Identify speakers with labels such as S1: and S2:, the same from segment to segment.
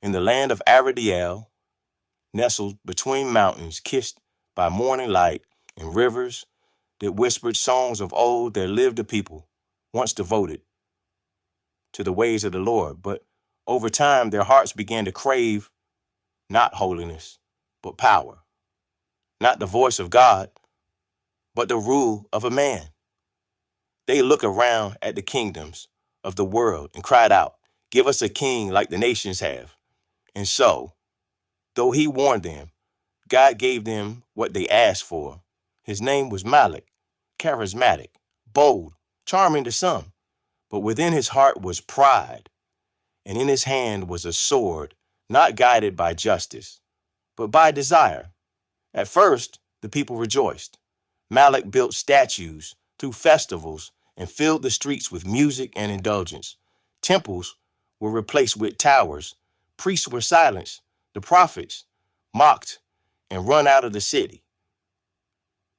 S1: In the land of Aradiel, nestled between mountains, kissed by morning light and rivers that whispered songs of old, there lived a people once devoted to the ways of the Lord. But over time, their hearts began to crave not holiness, but power, not the voice of God, but the rule of a man. They looked around at the kingdoms of the world and cried out, "Give us a king like the nations have." And so, though he warned them, God gave them what they asked for. His name was Malik, charismatic, bold, charming to some, but within his heart was pride, and in his hand was a sword, not guided by justice, but by desire. At first, the people rejoiced. Malik built statues, threw festivals, and filled the streets with music and indulgence. Temples were replaced with towers. Priests were silenced. The prophets mocked and run out of the city.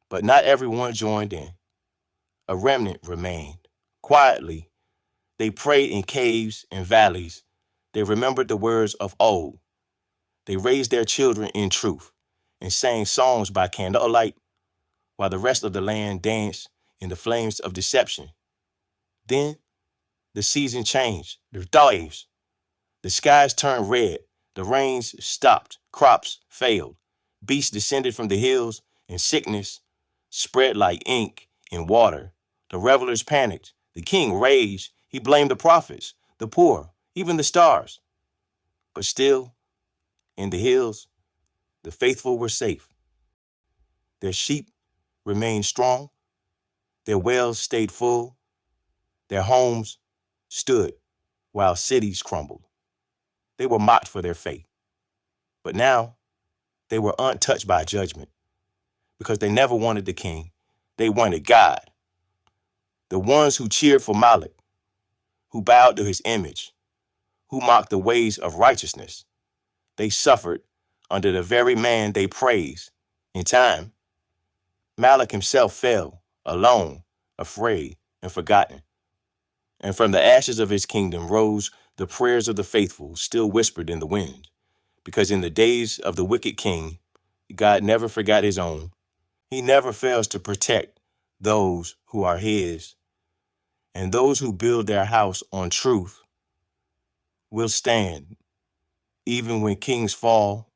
S1: But not everyone joined in. A remnant remained. Quietly, they prayed in caves and valleys. They remembered the words of old. They raised their children in truth and sang songs by candlelight while the rest of the land danced in the flames of deception. Then the season changed. The waves, the skies turned red. The rains stopped. Crops failed. Beasts descended from the hills, and sickness spread like ink in water. The revelers panicked. The king raged. He blamed the prophets, the poor, even the stars. But still, in the hills, the faithful were safe. Their sheep remained strong. Their wells stayed full. Their homes stood while cities crumbled. They were mocked for their faith. But now they were untouched by judgment because they never wanted the king. They wanted God. The ones who cheered for Malik, who bowed to his image, who mocked the ways of righteousness, they suffered under the very man they praised. In time, Malik himself fell, alone, afraid, and forgotten. And from the ashes of his kingdom rose the prayers of the faithful, still whispered in the wind. Because in the days of the wicked king, God never forgot his own. He never fails to protect those who are his. And those who build their house on truth will stand, even when kings fall